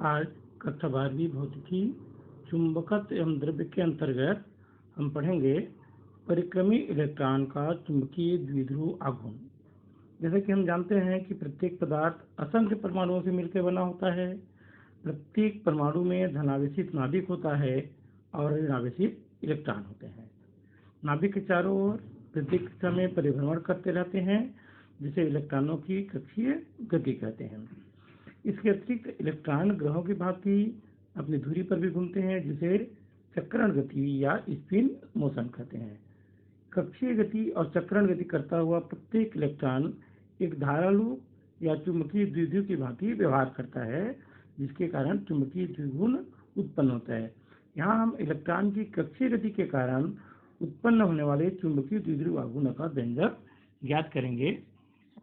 आज कक्षा 12वीं भौतिकी चुंबकत्व एवं द्रव्य के अंतर्गत हम पढ़ेंगे परिक्रमी इलेक्ट्रॉन का चुंबकीय द्विध्रुव आघूर्ण। जैसे कि हम जानते हैं कि प्रत्येक पदार्थ असंख्य परमाणुओं से मिलकर बना होता है। प्रत्येक परमाणु में धनावेशित नाभिक होता है और ऋणावेशित इलेक्ट्रॉन होते हैं। नाभिक के चारों ओर प्रत्येक दिशा में परिभ्रमण करते रहते हैं, जिसे इलेक्ट्रॉनों की कक्षीय गति कहते हैं। इसके अतिरिक्त इलेक्ट्रॉन ग्रहों की भांति अपनी धुरी पर भी घूमते हैं, जिसे चक्रण गति या स्पिन मोशन कहते हैं। कक्षीय गति और चक्रण गति करता हुआ प्रत्येक इलेक्ट्रॉन एक धारालु या चुंबकीय द्विध्रुव की भांति व्यवहार करता है, जिसके कारण चुंबकीय द्विघूर्ण उत्पन्न होता है। यहाँ हम इलेक्ट्रॉन की कक्षीय गति के कारण उत्पन्न होने वाले चुंबकीय द्विध्रुव आघूर्ण का व्यंजक ज्ञात करेंगे।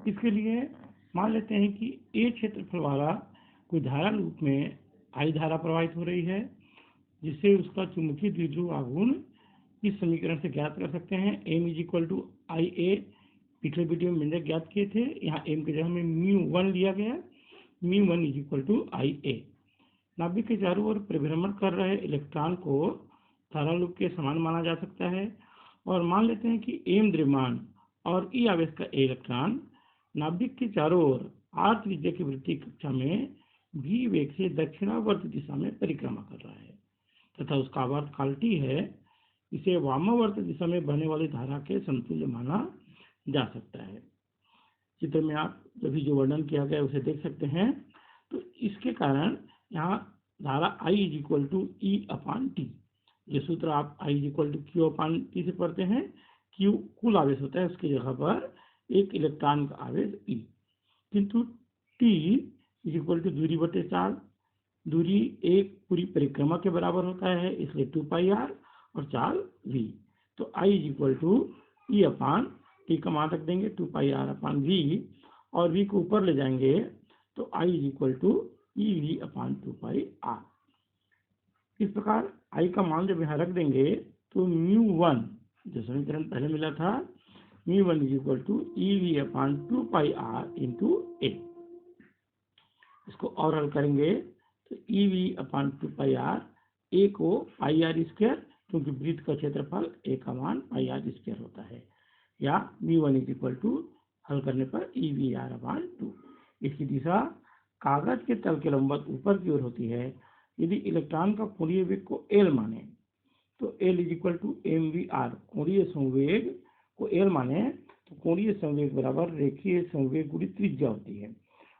इसके लिए मान लेते हैं कि ए क्षेत्रफल वाला कोई धारा लूप में आई धारा प्रवाहित हो रही है, जिससे उसका चुंबकीय द्विध्रुव आघूर्ण इस समीकरण से ज्ञात कर सकते हैं। m = IA पिछले वीडियो में व्यंजक ज्ञात किए थे। यहाँ m की जगह में μ1 लिया गया। μ1 = IA। नाभिक के चारों ओर परिभ्रमण कर रहे इलेक्ट्रॉन को धारा लूप के समान माना जा सकता है और मान लेते हैं कि m द्रव्यमान और E आवेश का इलेक्ट्रॉन नाभिक के चारों ओर r त्रिज्या की वृत्तीय कक्षा में v वेग से दक्षिणावर्त दिशा में परिक्रमा कर रहा है तथा उसका आवर्त काल t है। इसे वामावर्त दिशा में बहने वाली धारा के समतुल्य माना जा सकता है। चित्र में आप अभी जो वर्णन किया गया उसे देख सकते हैं। तो इसके कारण यहाँ धारा I = E/T। ये सूत्र आप I = Q/T से पढ़ते हैं। Q कुल आवेश होता है, उसकी जगह पर एक इलेक्ट्रॉन का आवेश E, किंतु T = दूरी बटे 4। दूरी एक पूरी परिक्रमा के बराबर होता है, इसलिए 2πr और 4v। तो I = E/T का मान रख देंगे 2πr/v और v को ऊपर ले जाएंगे तो I = EV/2πr। इस प्रकार I का मान जब यहाँ रख देंगे तो μ1 जो समीकरण पहले मिला था, μ1 = EV/2πr × A। इसको और हल करेंगे तो EV/2πr, A को πr², क्योंकि वृत्त का क्षेत्रफल A का मान πr² होता है, या μ1 = हल करने पर EVr/2। इसकी दिशा कागज के तल के लंबवत ऊपर की ओर होती है। यदि इलेक्ट्रॉन का कोणीय वेग को L माने तो L = mvr। कोणीय संवेग को L माने तो कोणीय संवेग बराबर रेखीय संवेग गुणित त्रिज्या होती है,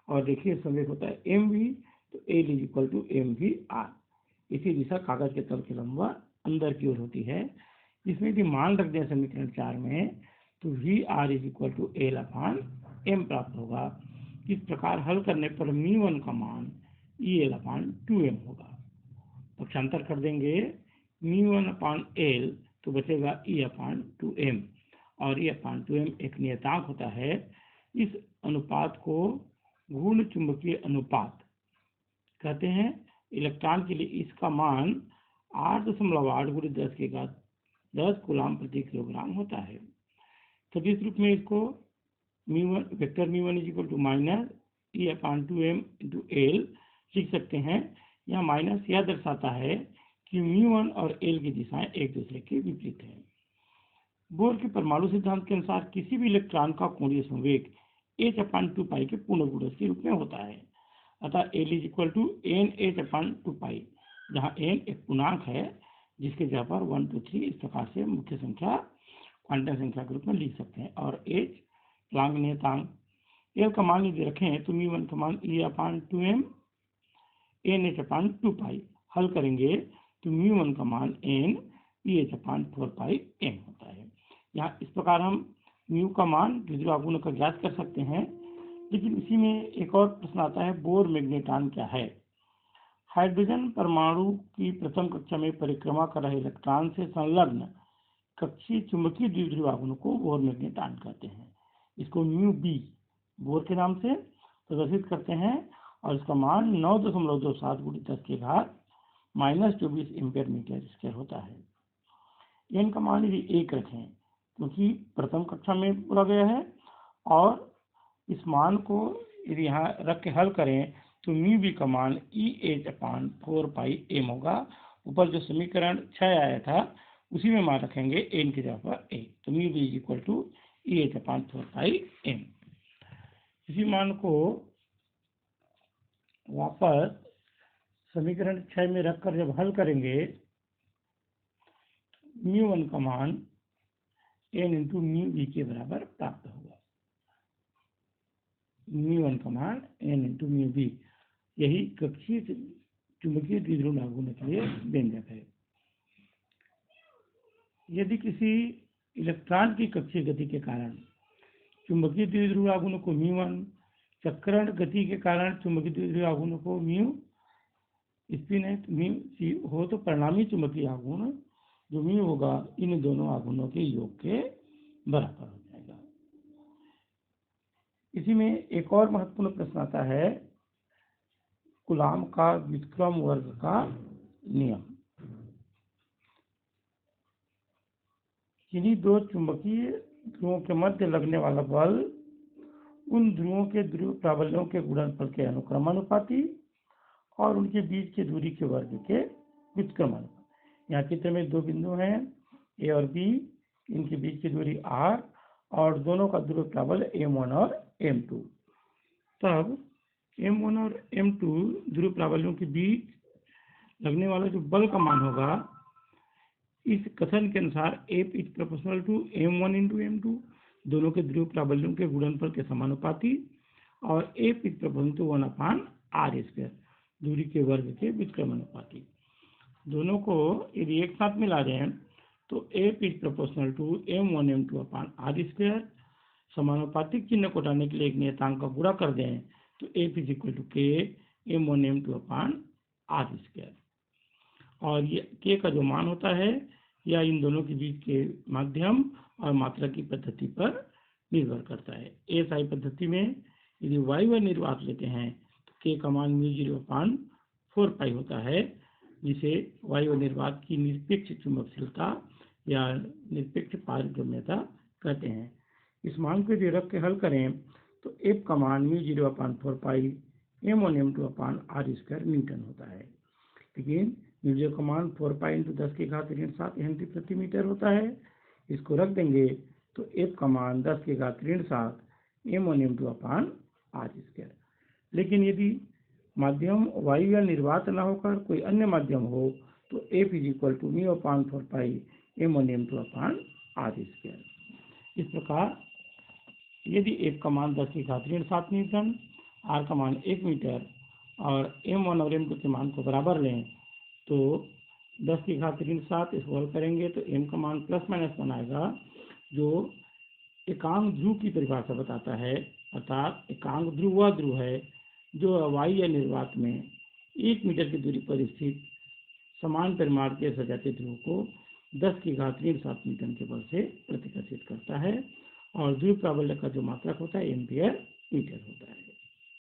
और रेखीय संवेग होता है mv, तो L = mvr। इसी दिशा कागज के तल के लंबवत अंदर की ओर होती है। इसमें यदि मान रख दें समीकरण 4 में तो Vr = L/m प्राप्त होगा। इस प्रकार हल करने पर μ1 का मान EL/2m होगा। पक्षांतर कर देंगे μ1/L तो बचेगा E/2m, और E/2m एक नियतांक होता है। इस अनुपात को घूर्ण चुंबकीय अनुपात कहते हैं। इलेक्ट्रॉन के लिए इसका मान 8.8 × 10 कूलाम प्रति किलोग्राम होता है। तो इस रूप में इसको वेक्टर μ1 = -E/2m × L लिख सकते हैं। यह माइनस यह दर्शाता है कि μ1 और L की दिशाएं एक दूसरे के विपरीत हैं। बोर के परमाणु सिद्धांत के अनुसार किसी भी इलेक्ट्रॉन का कोणीय संवेग h/2π के पूर्ण गुणज के रूप में होता है। अतः L = nh/2π, जहाँ n एक पूर्णांक है जिसके जगह पर 1 2 3 इस प्रकार से मुख्य संख्या क्वांटम संख्या के रूप में लिख सकते हैं, और h प्लांक नियतांक। L का मान यदि रखें तो μ1 का मान E/2m nh/2π। हल करेंगे तो μ1 का मान n ph/4πm होता है। यहाँ इस प्रकार हम μ का मान द्विध्रुव आघूर्ण का ज्ञात कर सकते हैं। लेकिन इसी में एक और प्रश्न आता है, बोर मैग्नेट्रॉन क्या है? हाइड्रोजन परमाणु की प्रथम कक्षा में परिक्रमा कर रहे इलेक्ट्रॉन से संलग्न कक्षीय चुंबकीय द्विध्रुव आघूर्ण को बोर मैग्नेट्रॉन कहते हैं। इसको μb बोर के नाम से प्रदर्शित करते हैं, और इसका मान 9.27 × 10⁻⁻24 Am/m² होता है। n का मान यदि 1 रखें, क्योंकि प्रथम कक्षा में बोला गया है, और इस मान को यदि यहाँ रख के हल करें तो म्यू बी का मान EH/4πm होगा। ऊपर जो समीकरण 6 आया था उसी में मान रखेंगे n की जगह पर a, तो mu B equal to EH/4πm। इसी मान को वापस समीकरण 6 में रखकर जब हल करेंगे म्यू वन का मान n इंटू म्यू बी के बराबर प्राप्त होगा। म्यू वन का मान n इंटू म्यू बी, यही कक्षीय चुंबकीय द्विध्रुव आघूर्ण के लिए व्यंजक है। यदि किसी इलेक्ट्रॉन की कक्षीय गति के कारण चुंबकीय द्विध्रुव आघूर्ण को म्यू वन, चक्रण गति के कारण चुंबकीय द्विध्रुव आघूर्ण को म्यू स्पिन है तो म्यू सी हो, तो परिणामी चुंबकीय आघूर्ण जो म्यू होगा इन दोनों आघूर्णों के योग के बराबर हो जाएगा। इसी में एक और महत्वपूर्ण प्रश्न आता है कूलाम का व्युत्क्रम वर्ग का नियम। किन्हीं दो चुंबकीय ध्रुवों के मध्य लगने वाला बल उन ध्रुवों के ध्रुव प्राबल्यों के गुणनफल के अनुक्रमानुपाती और उनके बीच की दूरी के वर्ग के व्युत्क्रमानुपाती। यहाँ चित्र में दो बिंदु हैं ए और बी, इनके बीच की दूरी r और दोनों का ध्रुव प्राबल्य m1 और m2। तब m1 और m2 ध्रुव प्राबल्यों के बीच लगने वाला जो बल का मान होगा, इस कथन के अनुसार F is proportional to m1 into m2, दोनों के ध्रुव प्राबल्यों के गुणनफल के समानुपाती, और F is proportional to 1/r², दूरी के वर्ग के व्युत्क्रमानुपाती। दोनों को यदि एक साथ मिला दें तो F is proportional to m1 m2/r², समानुपातिक चिन्ह को हटाने के लिए एक नियतांक का गुणा कर दें तो F is equal to k m1 m2/r²। और ये k का जो मान होता है या इन दोनों के बीच के माध्यम और मात्रा की पद्धति पर निर्भर करता है। एसआई पद्धति में यदि वायु निर्वात लेते हैं तो k का मान μ0/4π होता है, जिसे वायु निर्वात की निरपेक्ष चुंबकशीलता या निरपेक्ष पारगम्यता कहते हैं। इस मान को यदि रख के हल करें तो F का मान μ0/4π m1 m2/r² न्यूटन होता है। लेकिन म्यू का मान 4π × 10⁻⁷ हेनरी प्रति मीटर होता है। इसको रख देंगे तो F का मान 10⁻⁷ m1 m2/r²। लेकिन यदि माध्यम वायु या निर्वात न होकर कोई अन्य माध्यम हो तो F is equal to μ/4π m1 m2/r²। इस प्रकार यदि F का मान 10⁻⁷ न्यूटन, R का मान 1 मीटर और m1 और m2 के मान को बराबर लें तो 10⁻⁷ इसको हल करेंगे तो m का मान प्लस माइनस बनाएगा, जो एकांक ध्रुव की परिभाषा बताता है। अर्थात एकांक ध्रुव वह ध्रुव है जो वायु या निर्वात में 1 मीटर की दूरी पर स्थित समान परिमाण के सजातीय ध्रुव को 10⁻⁷ न्यूटन के बल से प्रतिकर्षित करता है, और ध्रुव प्राबल्य का जो मात्रक होता है एम्पियर मीटर होता है।